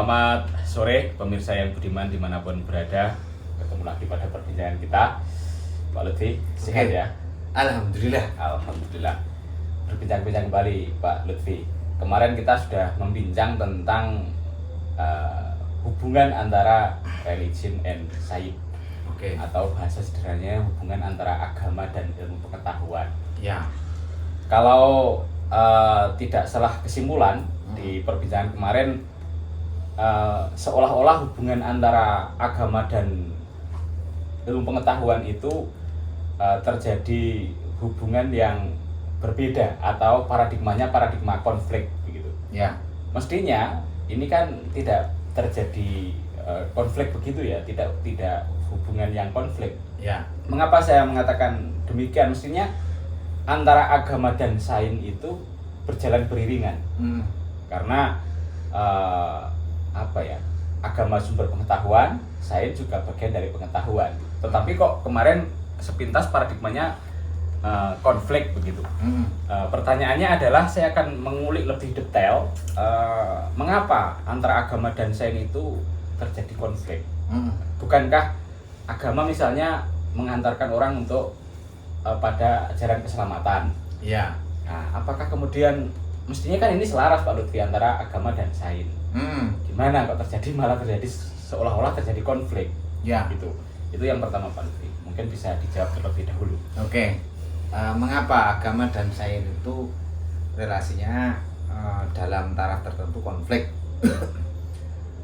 Selamat sore pemirsa yang budiman dimanapun berada. Ketemu lagi pada perbincangan kita. Pak Lutfi, sehat ya? Alhamdulillah. Alhamdulillah. Berbincang-bincang kembali Pak Lutfi. Kemarin kita sudah membincang tentang hubungan antara religion and science. Atau bahasa sederhananya hubungan antara agama dan ilmu pengetahuan. Ya. Kalau tidak salah kesimpulan di perbincangan kemarin, seolah-olah hubungan antara agama dan ilmu pengetahuan itu terjadi hubungan yang berbeda atau paradigmanya paradigma konflik begitu. Ya. Mestinya ini kan tidak terjadi konflik begitu ya, tidak hubungan yang konflik. Ya. Mengapa saya mengatakan demikian? Mestinya antara agama dan sains itu berjalan beriringan. Karena agama sumber pengetahuan, sains juga bagian dari pengetahuan. Tetapi kok kemarin sepintas paradigmanya konflik begitu. Pertanyaannya adalah saya akan mengulik lebih detail mengapa antara agama dan sains itu terjadi konflik. Bukankah agama misalnya mengantarkan orang untuk pada ajaran keselamatan? Ya. Nah, apakah kemudian mestinya kan ini selaras Pak Lutfi antara agama dan sains? Gimana kok malah terjadi seolah-olah terjadi konflik? Ya. Itu yang pertama Pak Lutfi. Mungkin bisa dijawab terlebih dahulu. Oke. Mengapa agama dan sains itu relasinya dalam taraf tertentu konflik?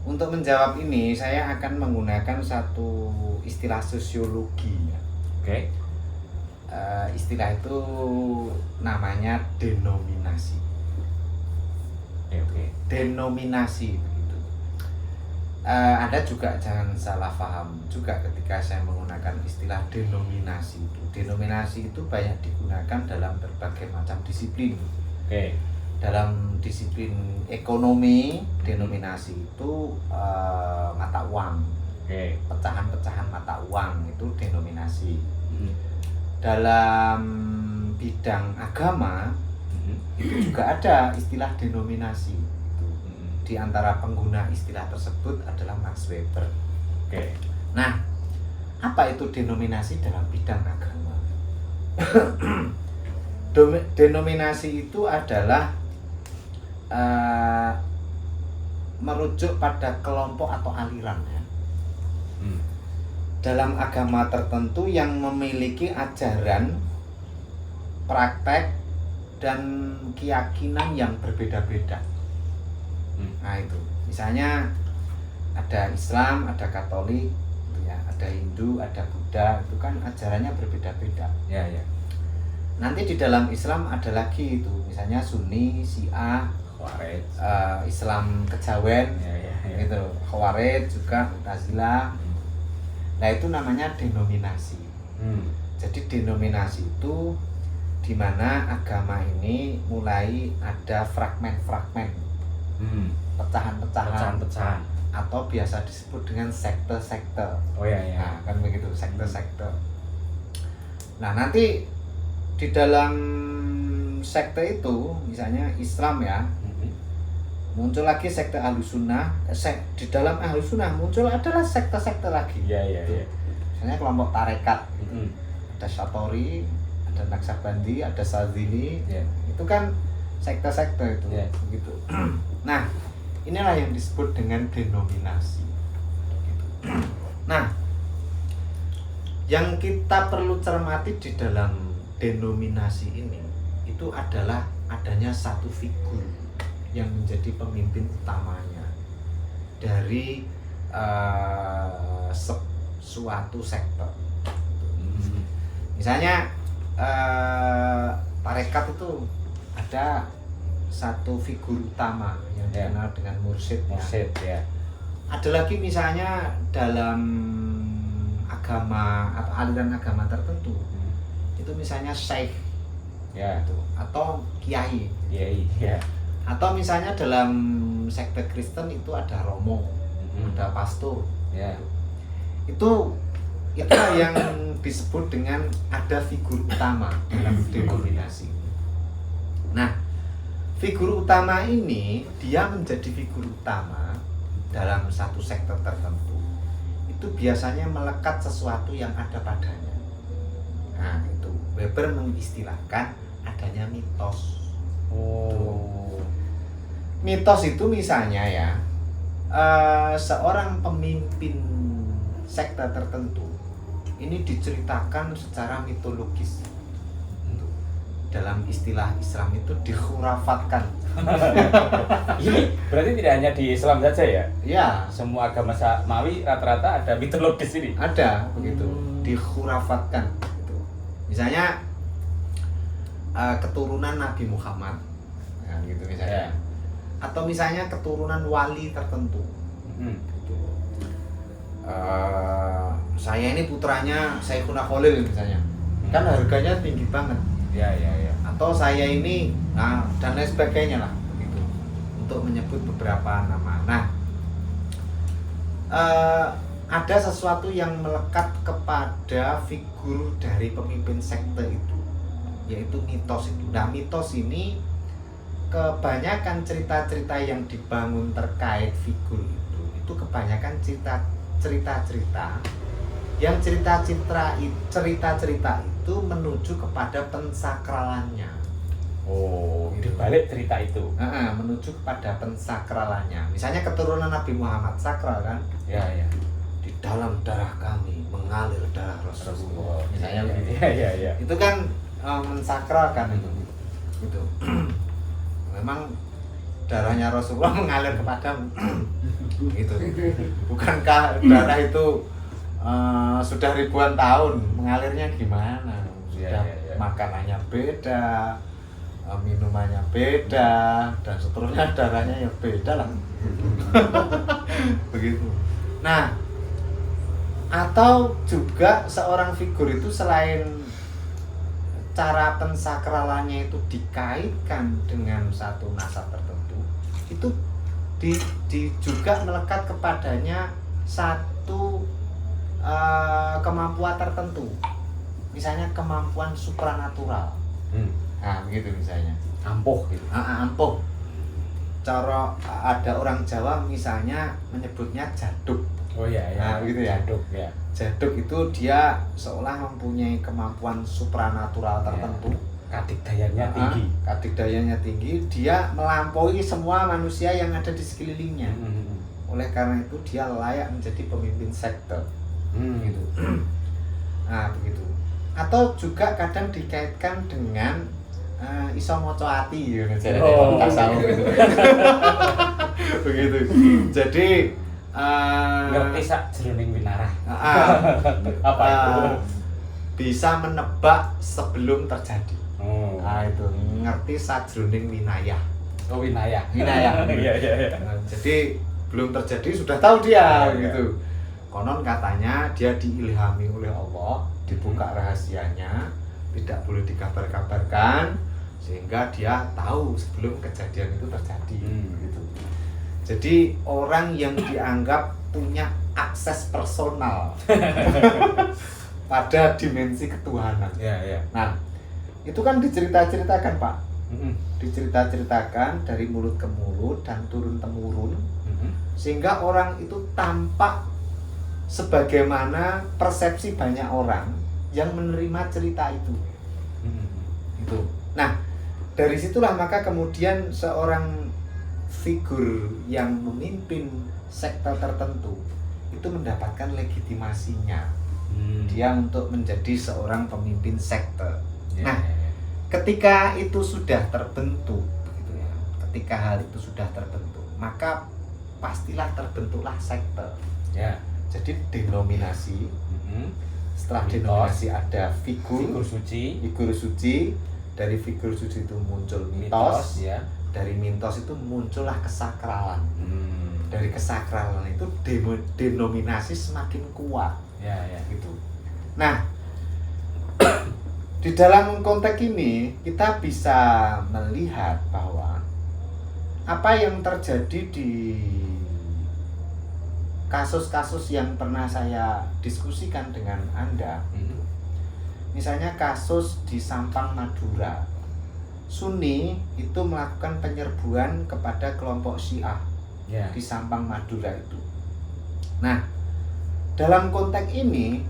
Untuk menjawab ini saya akan menggunakan satu istilah sosiologi. Oke. Istilah itu namanya denominasi. Oke. Denominasi begitu. Anda juga jangan salah paham juga ketika saya menggunakan istilah denominasi itu. Denominasi itu banyak digunakan dalam berbagai macam disiplin. Oke. Dalam disiplin ekonomi, denominasi itu mata uang. Oke. Pecahan-pecahan mata uang itu denominasi. Dalam bidang agama itu juga ada istilah denominasi. Di antara pengguna istilah tersebut adalah Max Weber. Oke. Nah, apa itu denominasi dalam bidang agama? Denominasi itu adalah merujuk pada kelompok atau aliran ya. Dalam agama tertentu yang memiliki ajaran, praktek, dan keyakinan yang berbeda-beda. Nah itu, misalnya ada Islam, ada Katolik, ya, ada Hindu, ada Buddha, itu kan ajarannya berbeda-beda. Ya. Nanti di dalam Islam ada lagi itu, misalnya Sunni, Syiah, Khawarij, Islam Kejawen, gitu, Khawarij juga, Mu'tazilah. Nah itu namanya denominasi. Jadi denominasi itu di mana agama ini mulai ada fragmen-fragmen, pecahan-pecahan, atau biasa disebut dengan sekte-sekte. Oh ya. Nah, kan begitu, sekte-sekte. Nah nanti di dalam sekte itu, misalnya Islam ya, muncul lagi sekte Ahlussunnah. Di dalam Ahlussunnah muncul adalah sekte-sekte lagi. Iya. Misalnya kelompok tarekat, ada Syatori, ada Naksabandi, ada Sadzili. Itu kan sekte-sekte itu, begitu. Nah, inilah yang disebut dengan denominasi. Nah, yang kita perlu cermati di dalam denominasi ini itu adalah adanya satu figur yang menjadi pemimpin utamanya dari suatu sektor. Misalnya tarekat itu ada satu figur utama yang dikenal dengan mursyid ya. Ada lagi misalnya dalam agama atau aliran agama tertentu itu misalnya syekh gitu, atau kiai ya. Atau misalnya dalam sekte Kristen itu ada romo, ada pastor ya. Itu yang disebut dengan ada figur utama dalam denominasi. Nah, figur utama ini dia menjadi figur utama dalam satu sektor tertentu itu biasanya melekat sesuatu yang ada padanya. Nah itu Weber mengistilahkan adanya mitos. Mitos itu misalnya ya, seorang pemimpin sekte tertentu ini diceritakan secara mitologis. Dalam istilah Islam itu dikhurafatkan. Ini berarti tidak hanya di Islam saja ya? Ya, Semua agama samawi rata-rata ada mitologis ini. ada begitu, dikhurafatkan. Gitu. Misalnya keturunan Nabi Muhammad, nah, gitu misalnya. Ya. Atau misalnya keturunan wali tertentu. Gitu. Saya ini putranya Syekhuna Khalil misalnya, kan harganya tinggi banget. Ya. Atau saya ini, nah, dan lain sebagainya lah, begitu. Untuk menyebut beberapa nama. Nah, ada sesuatu yang melekat kepada figur dari pemimpin sekte itu, yaitu mitos itu. Nah, mitos ini kebanyakan cerita-cerita yang dibangun terkait figur itu kebanyakan cerita-cerita yang cerita-cerita itu menuju kepada pensakralannya. Di balik cerita itu. Menuju kepada pensakralannya. Misalnya keturunan Nabi Muhammad sakral kan? Ya. Di dalam darah kami mengalir darah Rasulullah. Misalnya begitu. Ya. Itu kan mensakralkan itu. Gitu. Memang darahnya Rasulullah mengalir kepadamu. Gitu. Bukankah darah itu sudah ribuan tahun, mengalirnya gimana? Sudah makanannya beda, minumannya beda, dan seterusnya darahnya ya beda lah. Begitu. Nah, atau juga seorang figur itu selain cara pensakralannya itu dikaitkan dengan satu nasab tertentu, itu juga melekat kepadanya satu kemampuan tertentu, misalnya kemampuan supranatural. Nah begitu misalnya Ampuh gitu. ampuh. Cara ada orang Jawa misalnya menyebutnya jaduk. Nah gitu ya. Jaduk itu dia seolah mempunyai kemampuan supranatural tertentu. Kadik dayanya tinggi, dia melampaui semua manusia yang ada di sekelilingnya. Oleh karena itu dia layak menjadi pemimpin sekte. Gitu. Nah begitu. Atau juga kadang dikaitkan dengan iso maca ati gitu. Begitu. Jadi ngerti sak jroning winarah. Apa itu? Bisa menebak sebelum terjadi. Nah itu ngerti sajroning winayah. Winayah. Iya. Jadi belum terjadi sudah tahu dia gitu. Konon katanya dia diilhami oleh Allah, dibuka rahasianya, tidak boleh dikabar-kabarkan, sehingga dia tahu sebelum kejadian itu terjadi. Gitu. Jadi orang yang dianggap punya akses personal pada dimensi ketuhanan. Nah, itu kan dicerita-ceritakan Pak, dicerita-ceritakan dari mulut ke mulut dan turun-temurun, sehingga orang itu tampak sebagaimana persepsi banyak orang yang menerima cerita itu. Itu. Nah, dari situlah maka kemudian seorang figur yang memimpin sekte tertentu itu mendapatkan legitimasinya. Dia untuk menjadi seorang pemimpin sekte. Nah, ketika itu sudah terbentuk, gitu ya. Ketika hal itu sudah terbentuk, maka pastilah terbentuklah sekte. Jadi denominasi. Setelah denominasi ada figur suci. Dari figur suci itu muncul mitos. Dari mitos itu muncullah kesakralan. Dari kesakralan itu denominasi semakin kuat. Gitu. Nah, di dalam konteks ini kita bisa melihat bahwa apa yang terjadi di kasus-kasus yang pernah saya diskusikan dengan Anda, misalnya kasus di Sampang, Madura, Sunni itu melakukan penyerbuan kepada kelompok Syiah di Sampang Madura itu. Nah, dalam konteks ini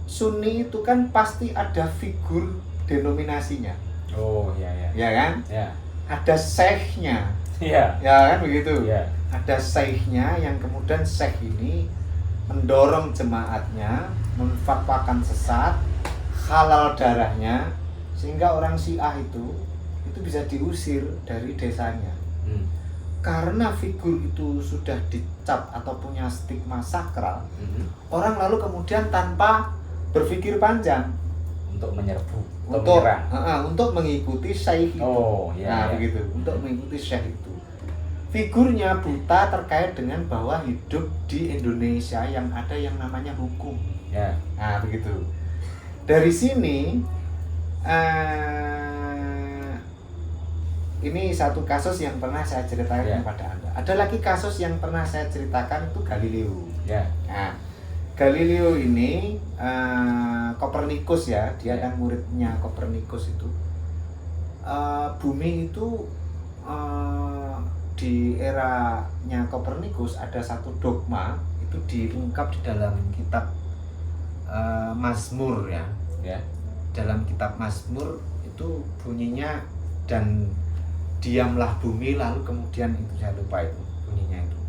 Sunni itu kan pasti ada figur denominasinya. Oh iya ya. Ya kan? Ya. Ada syekhnya. Iya. Ya kan begitu? Iya. Ada syekhnya yang kemudian syekh ini mendorong jemaatnya memfatwakan sesat, halal darahnya, sehingga orang Syiah itu bisa diusir dari desanya. Karena figur itu sudah dicap atau punya stigma sakral, orang lalu kemudian tanpa berpikir panjang untuk menyerbu, untuk mengikuti syekh itu. Oh, iya, nah, iya. begitu, untuk mengikuti syekh itu. Figurnya buta terkait dengan bahwa hidup di Indonesia yang ada yang namanya hukum. Ya. Nah, begitu. Dari sini ini satu kasus yang pernah saya ceritakan kepada Anda. Ada lagi kasus yang pernah saya ceritakan itu Galileo. Ya. Nah, Galileo ini Kopernikus ya, dia kan muridnya Kopernikus itu. Bumi itu di eranya Kopernikus ada satu dogma itu diungkap di dalam kitab Mazmur ya. Dalam kitab Mazmur itu bunyinya, dan diamlah bumi, lalu kemudian itu saya lupa itu bunyinya itu.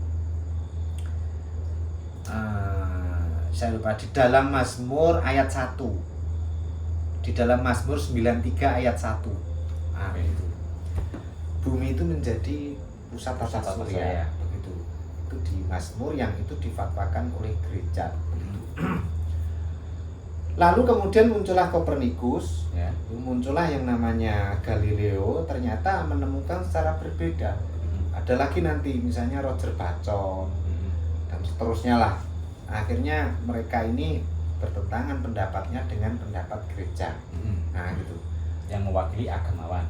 Saya lupa, di dalam Mazmur ayat 1. Di dalam Mazmur 93 ayat 1. Nah, itu. Bumi itu menjadi pusat tata surya, begitu. Itu di Mazmur yang itu difatwakan oleh gereja, begitu. Lalu kemudian muncullah Kopernikus, muncullah yang namanya Galileo, ternyata menemukan secara berbeda. Ada lagi nanti misalnya Roger Bacon dan seterusnya lah. Akhirnya mereka ini bertentangan pendapatnya dengan pendapat gereja. Nah, gitu. Yang mewakili agamawan.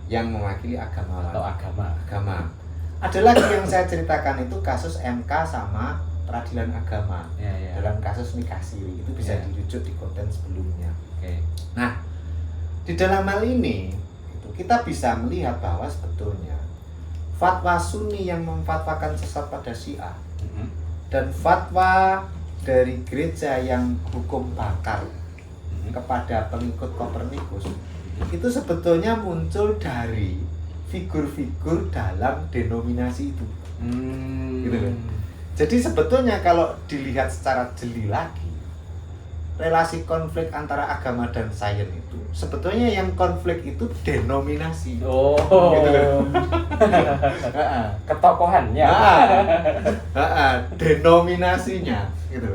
Atau agama. Ada lagi yang saya ceritakan itu kasus MK sama peradilan agama. Dalam kasus nikah siri itu bisa dirujuk di konten sebelumnya. Nah, di dalam hal ini itu kita bisa melihat bahwa sebetulnya fatwa Sunni yang memfatwakan sesat pada Syiah dan fatwa dari gereja yang hukum bakar kepada pengikut Kopernikus itu sebetulnya muncul dari figur-figur dalam denominasi itu. Gitu loh. Jadi sebetulnya kalau dilihat secara jeli lagi, relasi konflik antara agama dan sains itu sebetulnya yang konflik itu denominasi. Gitu kan? Ketokohannya. Denominasinya gitu.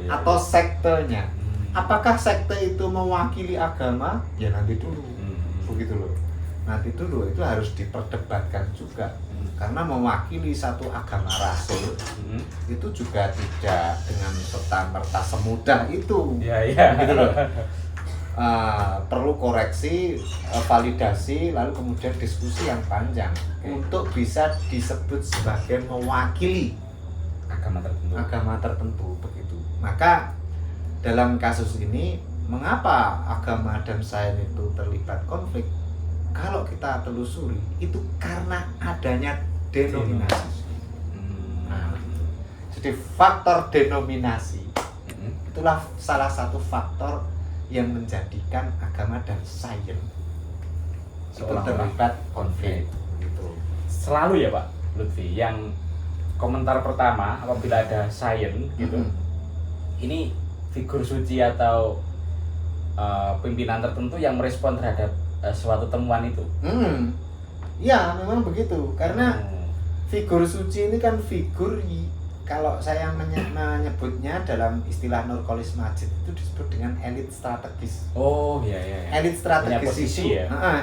Atau Iya. sektenya. Apakah sekte itu mewakili agama? Ya nanti dulu. Begitu loh. Nanti dulu itu harus diperdebatkan juga. Karena mewakili satu agama rasul itu juga tidak dengan serta-merta semudah itu. Gitu loh. Perlu koreksi, validasi, lalu kemudian diskusi yang panjang untuk bisa disebut sebagai mewakili agama tertentu begitu. Maka dalam kasus ini, mengapa agama dan sains itu terlibat konflik? Kalau kita telusuri itu karena adanya denominasi. Nah, jadi faktor denominasi itulah salah satu faktor yang menjadikan agama dan sains itu terlibat konflik. Gitu. Selalu ya Pak Lutfi, yang komentar pertama apabila ada sains gitu, ini figur suci atau pimpinan tertentu yang merespon terhadap suatu temuan itu. Ya, memang begitu. Karena figur suci ini kan figur, kalau saya menyebutnya dalam istilah Nurkolis Majid itu disebut dengan elit strategis. Elit strategis itu,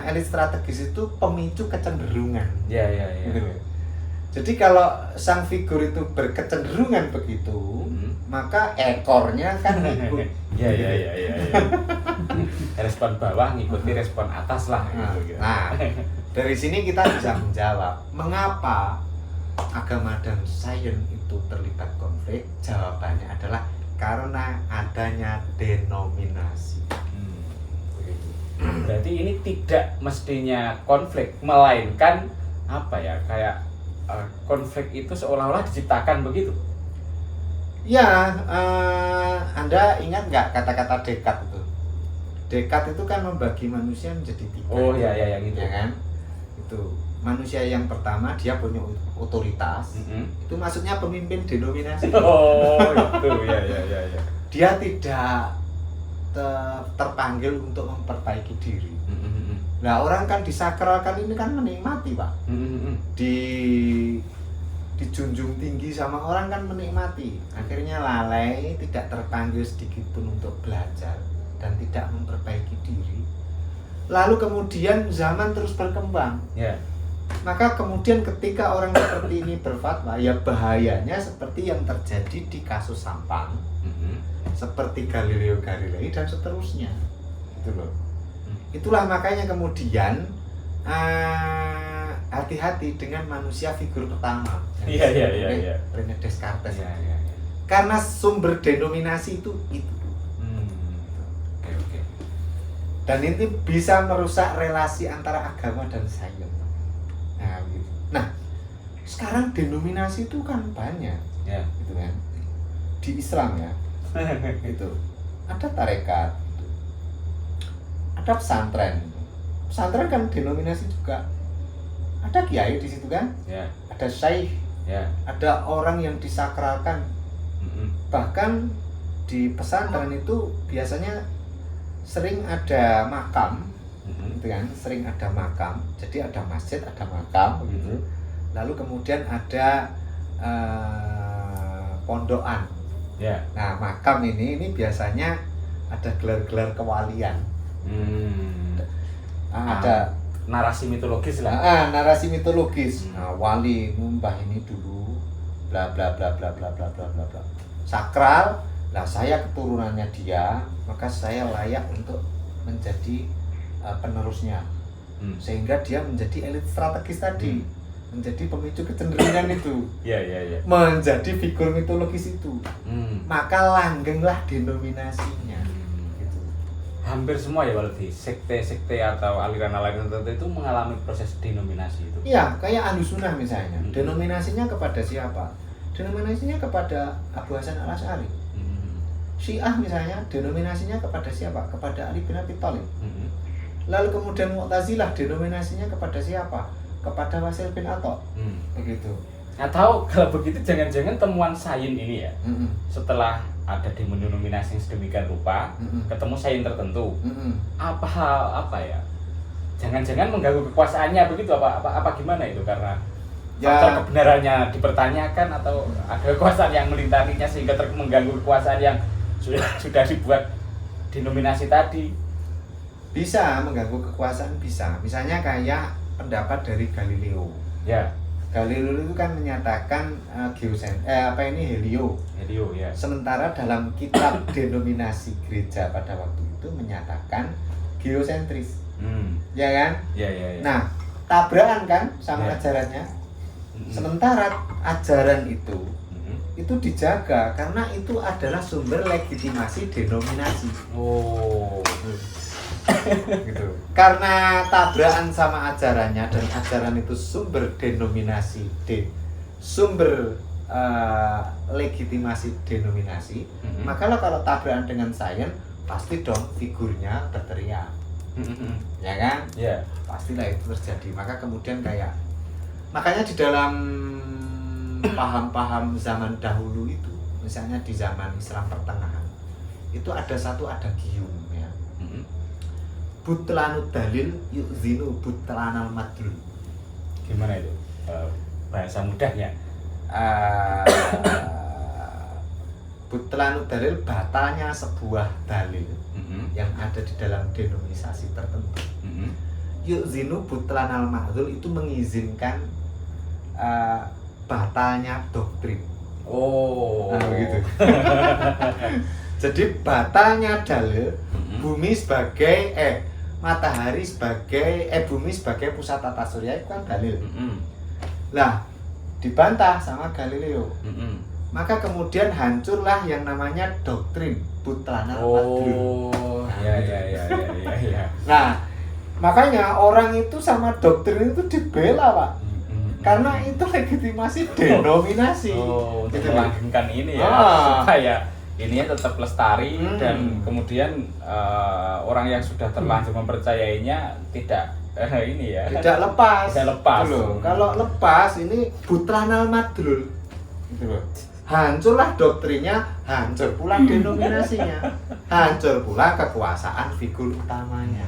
elit strategis itu pemicu kecenderungan. Gitu. Jadi kalau sang figur itu berkecenderungan begitu, maka ekornya kan ikut. Respon bawah ngikuti respon atas lah. Nah, dari sini kita bisa menjawab mengapa agama dan sains itu terlibat konflik. Jawabannya adalah karena adanya denominasi. Berarti ini tidak mestinya konflik, melainkan apa ya, kayak konflik itu seolah-olah diciptakan begitu. Ya, Anda ingat nggak kata-kata Descartes itu? Descartes itu kan membagi manusia menjadi 3. Oh ya yang itu. Ya kan? Itu manusia yang pertama dia punya otoritas. Itu maksudnya pemimpin denominasi. Oh itu ya. Dia tidak terpanggil untuk memperbaiki diri. Nah, orang kan disakralkan ini kan menikmati, Pak. Dijunjung tinggi sama orang kan menikmati. Akhirnya lalai, tidak terpanggil sedikit pun untuk belajar dan tidak memperbaiki diri. Lalu kemudian zaman terus berkembang. Yeah. Maka kemudian ketika orang seperti ini berfatwa, ya bahayanya seperti yang terjadi di kasus Sampang, seperti Galileo Galilei dan seterusnya. Itu loh. Itulah makanya kemudian hati-hati dengan manusia figur pertama. Iya. René Descartes. Iya. Karena sumber denominasi itu. Oke. Dan ini bisa merusak relasi antara agama dan sains. Nah, gitu. Nah, sekarang denominasi itu kan banyak. Ya. Gitu kan. Di Islam ya. Itu. Ada tarekat, gitu. Ada pesantren. Pesantren kan denominasi juga. Ada kiai di situ kan? Ya. Ada syekh. Ya. Ada orang yang disakralkan. Bahkan di pesantren itu biasanya sering ada makam, gitu kan? Sering ada makam. Jadi ada masjid, ada makam, begitu. Lalu kemudian ada pondokan. Ya. Nah, makam ini biasanya ada gelar-gelar kewalian. Ada narasi mitologis lah. Narasi mitologis. Nah, wali mbah ini dulu bla bla bla bla bla bla bla bla. Sakral. Nah, saya keturunannya dia, maka saya layak untuk menjadi penerusnya. Sehingga dia menjadi elit strategis tadi. Menjadi pemicu kecenderungan itu. Iya. Menjadi figur mitologis itu. Maka langgenglah denominasinya. Gitu. Hampir semua ya berarti sekte-sekte atau aliran-aliran tertentu itu mengalami proses denominasi itu. Iya, kayak Ahlus Sunnah misalnya. Denominasinya kepada siapa? Denominasinya kepada Abu Hasan Al-Asy'ari. Syiah misalnya, denominasinya kepada siapa? Kepada Ali bin Abi Thalib. Lalu kemudian Mu'tazilah, denominasinya kepada siapa? Kepada Wasil bin Atha. Begitu. Atau kalau begitu jangan-jangan temuan sains ini ya, setelah ada denominasi yang sedemikian rupa, ketemu sains tertentu, apa ya? Jangan-jangan mengganggu kekuasaannya begitu apa gimana itu, karena faktor kebenarannya dipertanyakan atau ada kekuasaan yang melintarinya sehingga mengganggu kekuasaan yang sudah dibuat denominasi tadi. Bisa mengganggu kekuasaan, bisa. Misalnya kayak pendapat dari Galileo. Ya. Galileo itu kan menyatakan helio. Helio ya. Sementara dalam kitab denominasi gereja pada waktu itu menyatakan geosentris. Ya kan? Ya. Nah, tabrakan kan sama ajarannya. Sementara ajaran itu dijaga karena itu adalah sumber legitimasi denominasi. Gitu. Karena tabrakan sama ajarannya dan ajaran itu sumber denominasi, sumber legitimasi denominasi, maka kalau tabrakan dengan sains pasti dong figurnya berteriak. Ya kan? Ya. Pastilah itu terjadi. Maka kemudian makanya di dalam paham-paham zaman dahulu itu, misalnya di zaman Islam pertengahan, itu ada satu adagium ya. Butlanud dalil yu'zinu butlanal madlul. Gimana itu? Bahasa mudahnya. Butlanud dalil, batalnya sebuah dalil yang ada di dalam denominasi tertentu. Yu'zinu butlanal madlul itu mengizinkan batalnya doktrin. Begitu. Jadi batalnya dalil, bumi sebagai matahari sebagai bumi sebagai pusat tata surya itu kan dalil. Lah, dibantah sama Galileo. Maka kemudian hancurlah yang namanya doktrin butlanal madlul. Ya. Nah, makanya orang itu sama doktrin itu dibela, Pak. Karena itu legitimasi denominasi. Untuk Gitu. melanggengkan ini ya, supaya ininya tetap lestari dan kemudian orang yang sudah terlanjur mempercayainya tidak ini ya. Tidak lepas. Tidak lepas. Gitu loh. Kalau lepas ini butranal madrul. Gitu loh. Hancurlah doktrinnya, hancur pula denominasinya, hancur pula kekuasaan figur utamanya.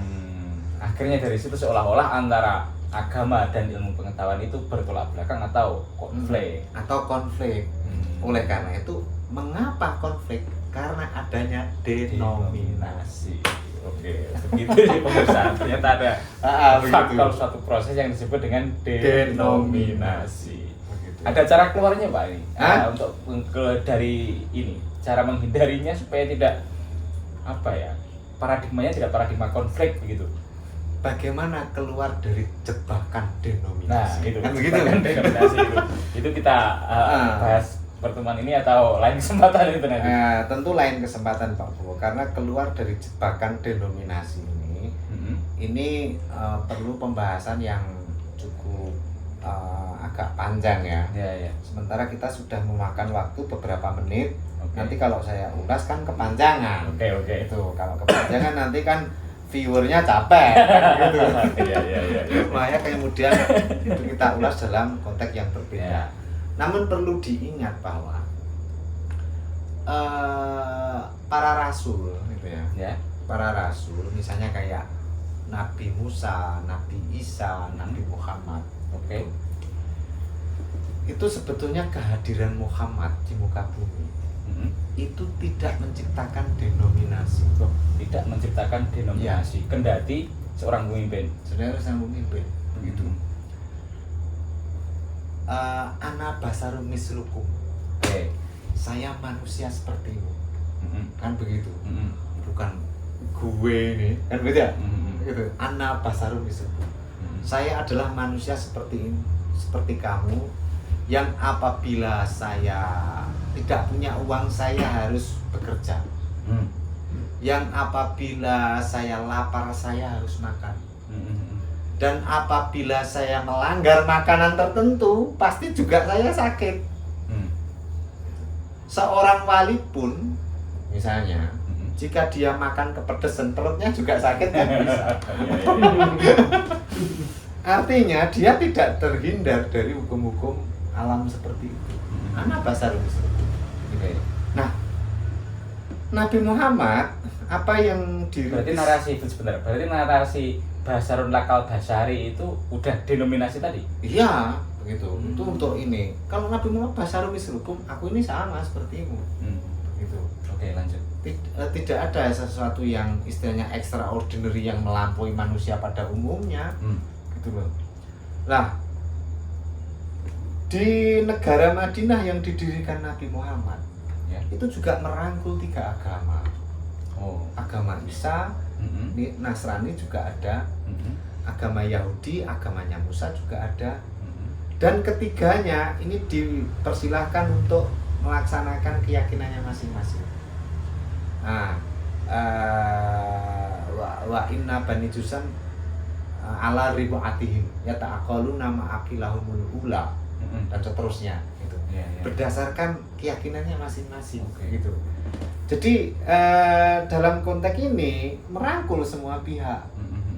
Akhirnya dari situ seolah-olah antara agama dan ilmu pengetahuan itu bertolak belakang atau konflik. Oleh karena itu, mengapa konflik? Karena adanya denominasi. Oke, begitu ya pemirsa. Ternyata ada faktor suatu proses yang disebut dengan denominasi. Ada cara keluarnya Pak ini? Untuk dari ini, cara menghindarinya supaya tidak paradigmanya tidak paradigma konflik begitu. Bagaimana keluar dari jebakan denominasi? Nah, itu kan begitu kan denominasi itu kita bahas pertemuan ini atau lain kesempatan itu nanti. Tentu lain kesempatan Pak Bowo, karena keluar dari jebakan denominasi ini perlu pembahasan yang cukup agak panjang ya. Sementara kita sudah memakan waktu beberapa menit. Nanti kalau saya ulas kan kepanjangan. Oke. Itu kalau kepanjangan nanti kan viewernya capek kan gitu. Makanya kemudian itu kita ulas dalam konteks yang berbeda. Namun perlu diingat bahwa para rasul gitu ya. Para rasul misalnya kayak Nabi Musa, Nabi Isa, Nabi Muhammad. Itu sebetulnya kehadiran Muhammad di muka bumi itu tidak menciptakan denominasi. Tidak menciptakan denominasi. Kendati seorang pemimpin. Begitu. Ana basarun mislukum. Saya manusia sepertimu. Kan begitu. Bukan gue ini, kan begitu ya? Gitu. Ana basarun mislukum. Saya adalah manusia seperti kamu, yang apabila saya tidak punya uang saya harus bekerja. Yang apabila saya lapar saya harus makan. Dan apabila saya melanggar makanan tertentu pasti juga saya sakit. Seorang wali pun misalnya jika dia makan kepedesan perutnya juga sakit kan bisa. Artinya dia tidak terhindar dari hukum-hukum alam seperti itu. Ana basarun mislukum. Nah, Nabi Muhammad apa yang berarti narasi basarun lakal basari itu udah denominasi tadi? Iya, begitu. Itu untuk ini. Kalau Nabi Muhammad basarun mislukum, aku ini sama sepertimu. Gitu. Oke, lanjut. Tidak ada sesuatu yang istilahnya extraordinary yang melampaui manusia pada umumnya. Gitu loh. Lah, di negara Madinah yang didirikan Nabi Muhammad itu juga merangkul 3 agama. Agama Isa, Nasrani juga ada, agama Yahudi, agamanya Musa juga ada, dan ketiganya ini dipersilahkan untuk melaksanakan keyakinannya masing-masing. Wa inna bani Jusam ala ribu'atihim yata'aqalu nama akilahumul ula dan seterusnya gitu. Berdasarkan keyakinannya masing-masing gitu. Jadi dalam konteks ini merangkul semua pihak.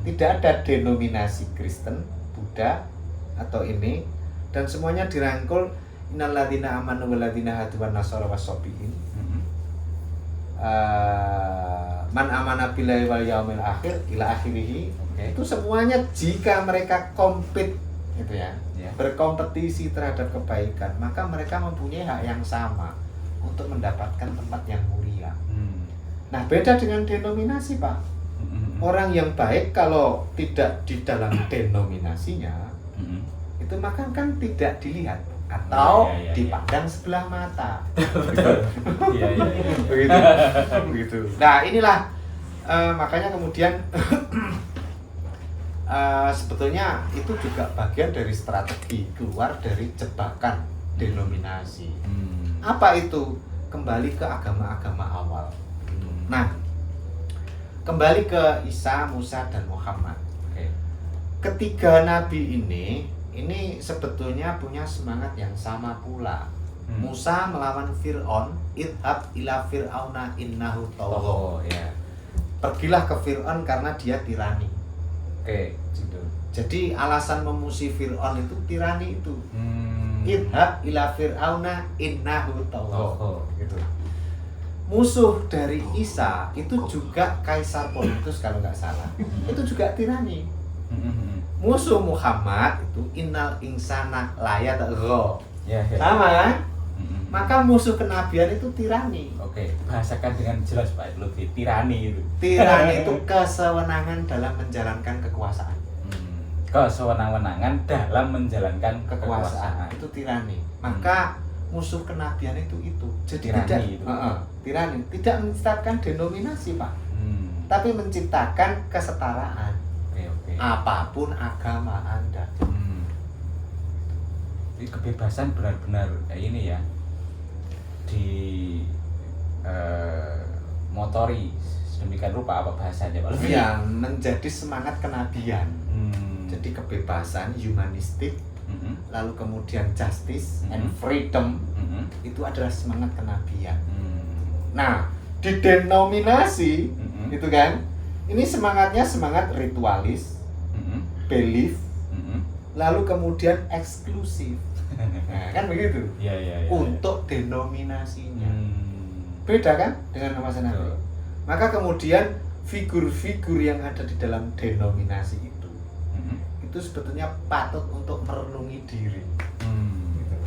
Tidak ada denominasi Kristen, Buddha atau ini, dan semuanya dirangkul. Innalladzina amanu walladzina hadu wan nasara wasabiin. Man amana billahi wal yaumil akhir ila akhirih. Itu semuanya jika mereka kompet gitu ya, berkompetisi terhadap kebaikan, maka mereka mempunyai hak yang sama untuk mendapatkan tempat yang mulia. Nah, beda dengan denominasi, Pak. Orang yang baik kalau tidak di dalam denominasinya, itu maka kan tidak dilihat atau dipandang sebelah mata. Begitu. Nah, inilah makanya kemudian sebetulnya itu juga bagian dari strategi keluar dari jebakan denominasi. Apa itu? Kembali ke agama-agama awal. Nah, kembali ke Isa, Musa, dan Muhammad. Ketiga nabi ini ini sebetulnya punya semangat yang sama pula. Musa melawan Fir'aun, idhab ila fir'auna innahu tagha. Ya. Pergilah ke Fir'aun karena dia tirani. Oke, gitu. Jadi alasan memusuhi Fir'aun itu tirani itu. Idhab ila fir'auna innahu tagha. Gitu. Musuh dari Isa itu juga Kaisar Pontus kalau nggak salah. Itu juga tirani. Musuh Muhammad itu innal insana layatgha. Ya, ya. Sama kan? Maka musuh kenabian itu tirani. Oke, bahasakan dengan jelas Pak Lutfi, tirani itu. Tirani itu kesewenangan dalam menjalankan kekuasaan. Kesewenang-wenangan dalam menjalankan kekuasaan. Itu tirani. Maka musuh kenabian itu. Jadi tirani tidak itu. Tirani tidak menciptakan denominasi, Pak. Tapi menciptakan kesetaraan. Oke. Apapun agama Anda. Jadi kebebasan benar-benar ini ya motori sedemikian rupa apa bahasanya Pak Lutfi? Yang menjadi semangat kenabian. Jadi kebebasan humanistik, lalu kemudian justice and freedom, itu adalah semangat kenabian. Nah, di denominasi itu kan, ini semangatnya semangat ritualis, belief, lalu kemudian eksklusif. Nah, kan begitu. Ya. Untuk denominasinya. Beda kan dengan nama Nabi. Maka kemudian figur-figur yang ada di dalam denominasi itu sebetulnya patut untuk merenungi diri. Gitu.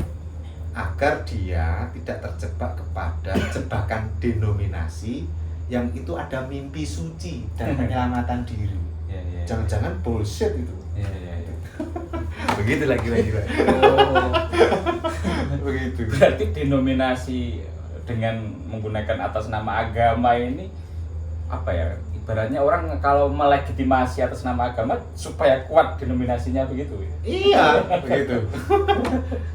Agar dia tidak terjebak kepada jebakan denominasi yang itu ada mimpi suci dan penyelamatan diri. Jangan-jangan bullshit itu. Begitu lagi. Begitu. Berarti denominasi dengan menggunakan atas nama agama ini apa ya? Ibaratnya orang kalau melegitimasi atas nama agama supaya kuat denominasinya begitu ya. Iya, begitu.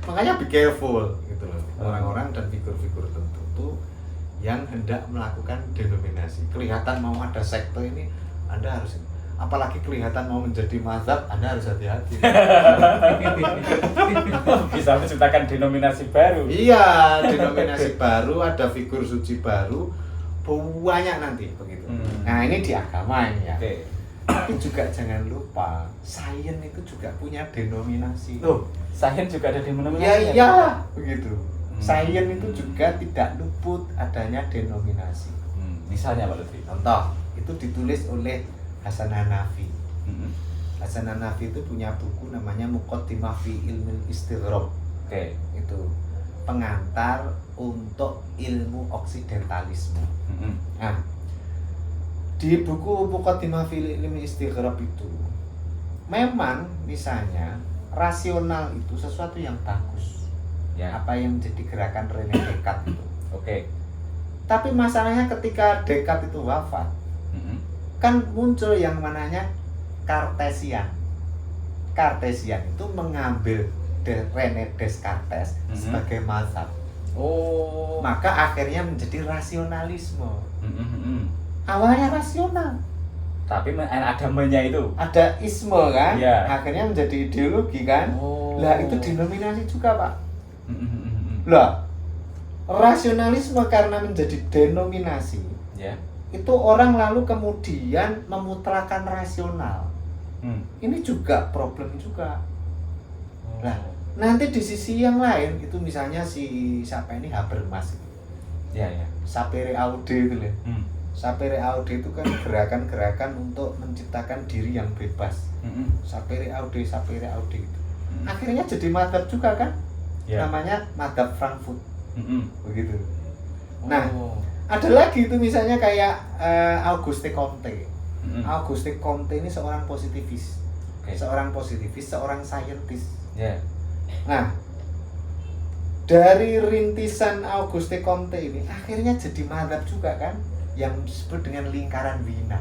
Makanya be careful gitu loh. Orang-orang dan figur-figur tertentu yang hendak melakukan denominasi. Kelihatan mau ada sekte ini, Anda harus, apalagi kelihatan mau menjadi mazhab, Anda harus hati-hati. Bisa menciptakan denominasi baru. Iya, denominasi baru, ada figur suci baru, banyak nanti begitu. Nah, ini di agama ini ya. Tapi juga jangan lupa, sains itu juga punya denominasi. Loh, sains juga ada denominasi. Iya, begitu. Sains itu juga tidak luput adanya denominasi. Misalnya Pak Lutfi. Contoh, itu ditulis oleh Hasan Hanafi. Hasan Hanafi itu punya buku namanya Muqaddimah fi Ilmil Istighraq. Itu pengantar untuk ilmu oksidentalisme. Nah, di buku Muqaddimah fi Ilmil Istighraq itu memang misalnya rasional itu sesuatu yang bagus. Ya. Apa yang menjadi gerakan René Descartes itu. Tapi masalahnya ketika Descartes itu wafat, kan muncul yang namanya Kartesian. Kartesian itu mengambil René Descartes sebagai mazhab. Maka akhirnya menjadi rasionalisme. Awalnya rasional, tapi ada mennya itu. ada isme kan, Ya. akhirnya menjadi ideologi kan. Lah itu denominasi juga Pak. Lah rasionalisme karena menjadi denominasi, Ya. itu orang lalu kemudian memutrakan rasional. Ini juga problem juga. Lah, nanti di sisi yang lain itu misalnya si siapa ini Habermas itu. Ya. Sapere Aude itu loh. Sapere Aude itu kan gerakan-gerakan untuk menciptakan diri yang bebas. Sapere Aude itu. Akhirnya jadi mazhab juga kan? Ya. Namanya mazhab Frankfurt. Begitu. Nah, ada lagi itu misalnya kayak Auguste Comte. Auguste Comte ini seorang positivis. Seorang saintis. Ya. Nah, dari rintisan Auguste Comte ini akhirnya jadi mazhab juga kan, yang disebut dengan lingkaran Wina.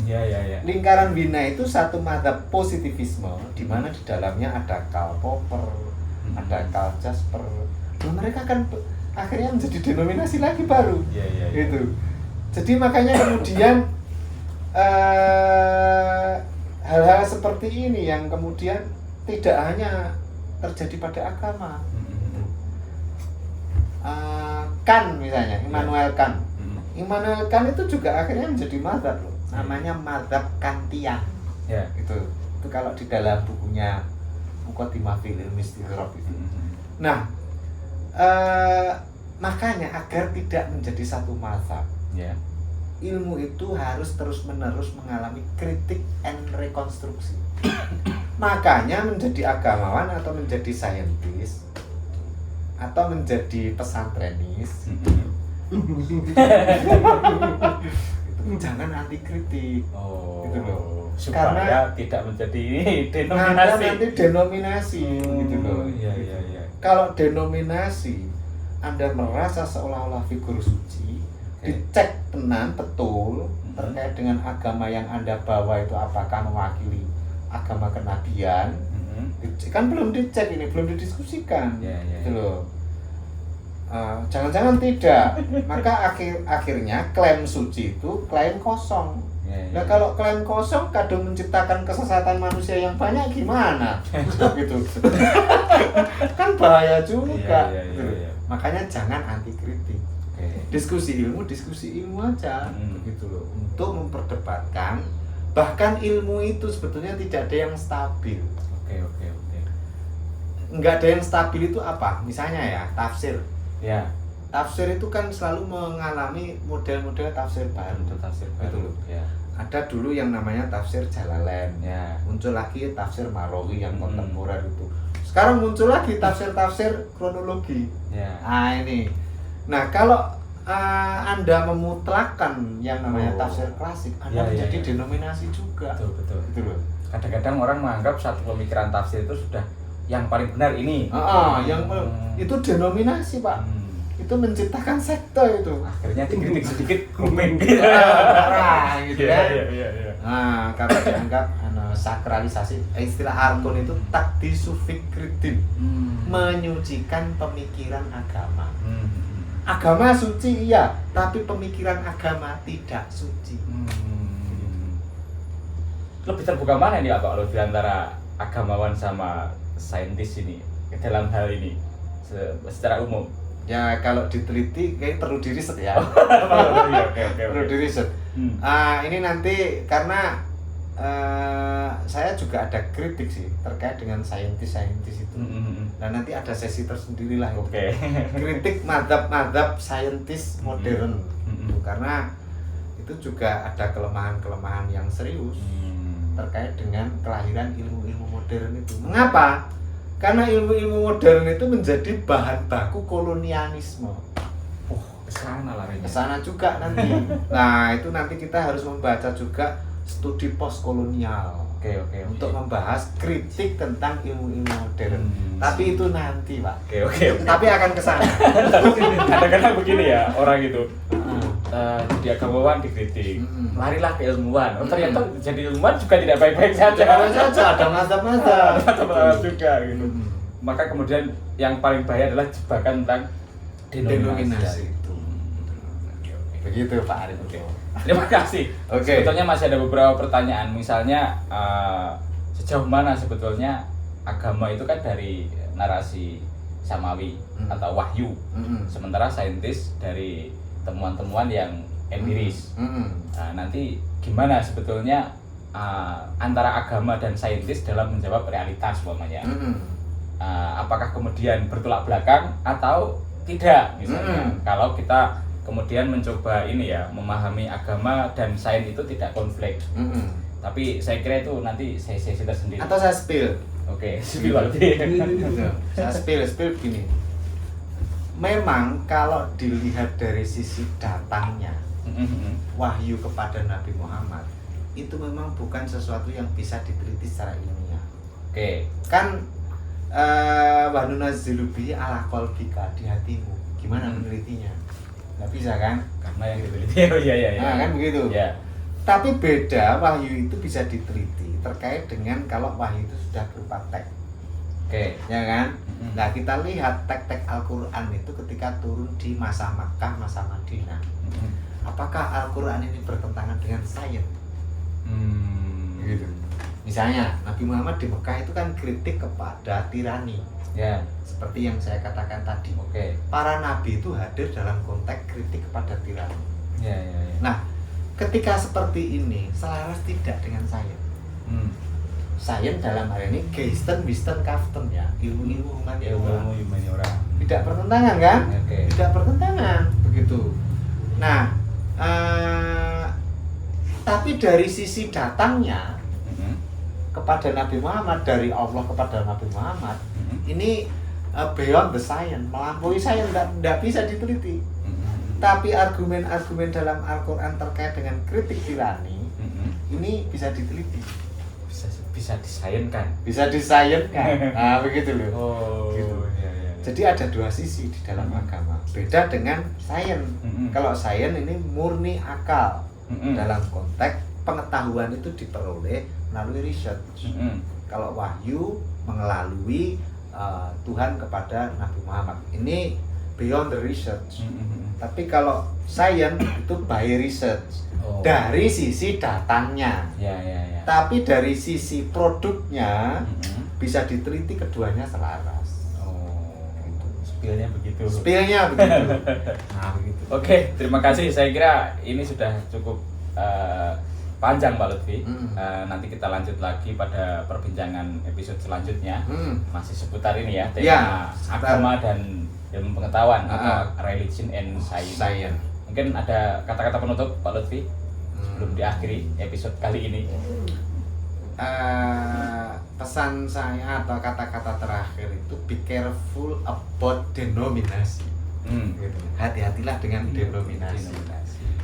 Ya. Lingkaran Wina itu satu mazhab positivisme di mana di dalamnya ada Karl Popper, ada Karl Jasper. Nah, mereka kan akhirnya menjadi denominasi lagi baru. Ya. Gitu. Jadi makanya kemudian hal-hal seperti ini yang kemudian tidak hanya terjadi pada agama. Kant misalnya, Immanuel Kant. Immanuel Kant itu juga akhirnya menjadi mazhab loh. Namanya mazhab Kantian. Ya. Itu kalau di dalam bukunya Muqaddimah fil Ilmi Istighraq itu. Nah, makanya agar tidak menjadi satu mazhab, ya, ilmu itu harus terus-menerus mengalami kritik and rekonstruksi. Makanya menjadi agamawan atau menjadi saintis atau menjadi pesantrenis itu jangan anti kritik. Gitu loh. Supaya Karena tidak menjadi denominasi. nanti denominasi gitu loh. Iya. Kalau denominasi Anda merasa seolah-olah figur suci, dicek tenan betul terkait dengan agama yang Anda bawa itu apakah mewakili agama kenabian. Kan belum dicek ini, belum didiskusikan. Gitu loh. Jangan-jangan tidak, maka akhirnya klaim suci itu klaim kosong. Nah kalau klaim kosong kadang menciptakan kesesatan manusia yang banyak gimana? Gitu. Kan bahaya juga. Iya. Makanya jangan anti kritik. Diskusi ilmu aja, begitu loh. Untuk memperdebatkan, bahkan ilmu itu sebetulnya tidak ada yang stabil. Oke. Nggak ada yang stabil itu apa? Misalnya ya tafsir. Ya. Tafsir itu kan selalu mengalami model-model tafsir baru. Gitu loh. Ya. Ada dulu yang namanya tafsir Jalalain. Ya. Muncul lagi tafsir Marawi yang kontemporer itu. Sekarang muncul lagi tafsir kronologi. Ya. Ini. Nah, kalau Anda memutlakkan yang namanya tafsir klasik, Anda menjadi denominasi juga. Betul. Gitu loh. Kadang-kadang orang menganggap satu pemikiran tafsir itu sudah yang paling benar ini. Itu denominasi, Pak. Itu menciptakan sekte itu. Akhirnya dikritik sedikit komen gitu. Gitu kan. Iya. Nah, karena dianggap sakralisasi, istilah Arkon itu takdisu fikriddin, menyucikan pemikiran agama. Agama suci iya, tapi pemikiran agama tidak suci. Lebih terbuka mana ini Pak kalau di antara agamawan sama saintis ini dalam hal ini secara umum? Ya kalau diteliti kayak perlu diriset ya. Oke. Perlu diriset. Ini nanti karena saya juga ada kritik sih terkait dengan saintis itu. Nah nanti ada sesi tersendiri lah. Oke. Kritik madhab saintis modern. Karena itu juga ada kelemahan-kelemahan yang serius terkait dengan kelahiran ilmu-ilmu modern itu. Mengapa? Karena ilmu-ilmu modern itu menjadi bahan baku kolonialisme. Kesana larinya. Kesana juga nanti. Nah itu nanti kita harus membaca juga studi postkolonial. Oke. Untuk membahas kritik tentang ilmu-ilmu modern. Tapi itu nanti, Pak. Oke. Tapi akan kesana. Kadang-kadang begini ya orang itu. Jadi agamawan dikritik, larilah ke ilmuwan. Ternyata jadi ilmuwan juga tidak baik-baik saja. Ada mazhab-mazhab. Mazhab juga gitu. Maka kemudian yang paling bahaya adalah jebakan tentang denominasi itu. Begitu Pak Arif. Terima kasih. Sebetulnya masih ada beberapa pertanyaan. Misalnya sejauh mana sebetulnya agama itu kan dari narasi samawi atau wahyu. Sementara saintis dari temuan-temuan yang empiris. Nah, nanti gimana sebetulnya antara agama dan saintis dalam menjawab realitas umpamanya? Apakah kemudian bertolak belakang atau tidak misalnya? Kalau kita kemudian mencoba ini ya memahami agama dan sains itu tidak konflik. Tapi saya kira itu nanti sesi tersendiri. Atau saya spill. Oke, spill berarti. Saya spill begini. Memang kalau dilihat dari sisi datangnya, wahyu kepada Nabi Muhammad itu memang bukan sesuatu yang bisa diteliti secara ilmiah. Oke. Kan wa nunazzilu bihi ala qalbika, di hatimu. Gimana menelitinya? Nggak bisa kan? Karena yang diteliti. Iya. Nah, kan begitu. Ya. Tapi beda, wahyu itu bisa diteliti terkait dengan kalau wahyu itu sudah berupa teks. Oke. Ya kan? Nah kita lihat teks-teks Al-Quran itu ketika turun di masa Makkah, masa Madinah. Apakah Al-Quran ini bertentangan dengan sains? Gitu. Misalnya Nabi Muhammad di Mekah itu kan kritik kepada tirani. Ya. Seperti yang saya katakan tadi. Oke. Para nabi itu hadir dalam konteks kritik kepada tirani. Ya, ya, ya. Nah, ketika seperti ini selaras tidak dengan sains. Sains dalam hal ini Geisten, Wisten, Kaften ya, ilmu-ilmu humaniora. Tidak bertentangan kan? Oke. Tidak bertentangan begitu. Nah, tapi dari sisi datangnya kepada Nabi Muhammad, dari Allah kepada Nabi Muhammad, ini beyond the science, melampaui sains, tidak bisa diteliti. Tapi argumen-argumen dalam Al-Quran terkait dengan kritik tirani ini bisa diteliti, bisa disayangkan. Bisa disayangkan. Nah, begitu loh. Oh, gitu. Ya, ya. Jadi ada dua sisi di dalam agama. Beda dengan sains. Kalau sains ini murni akal. Dalam konteks pengetahuan itu diperoleh melalui research. Kalau wahyu melalui Tuhan kepada Nabi Muhammad. Ini beyond the research. Tapi kalau sains itu by research. Dari sisi datangnya. Ya, ya, ya. Tapi dari sisi produknya bisa diteliti keduanya selaras. Spillnya begitu. Spillnya begitu. Nah, begitu. Oke, terima kasih. Saya kira ini sudah cukup panjang Pak Lutfi. Nanti kita lanjut lagi pada perbincangan episode selanjutnya. Masih seputar ini ya, tema agama dan ilmu pengetahuan atau religion and science. Mungkin ada kata-kata penutup Pak Lutfi sebelum diakhiri episode kali ini. Pesan saya atau kata-kata terakhir itu be careful about denominasi. Gitu. Hati-hatilah dengan denominasi.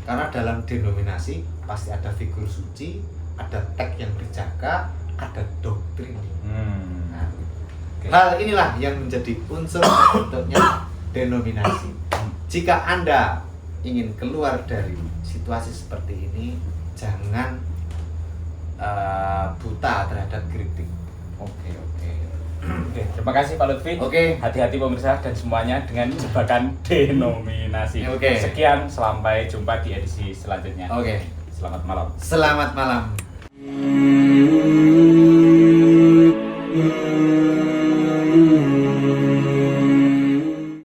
Karena dalam denominasi pasti ada figur suci, ada teks yang berjaga, ada doktrin. Nah, hal inilah yang menjadi unsur terbentuknya denominasi. Jika Anda ingin keluar dari situasi seperti ini, jangan buta terhadap kritik. Oke, terima kasih Pak Lutfi. Hati-hati pemirsa dan semuanya dengan jebakan denominasi. Sekian, sampai jumpa di edisi selanjutnya. Selamat malam. Selamat malam.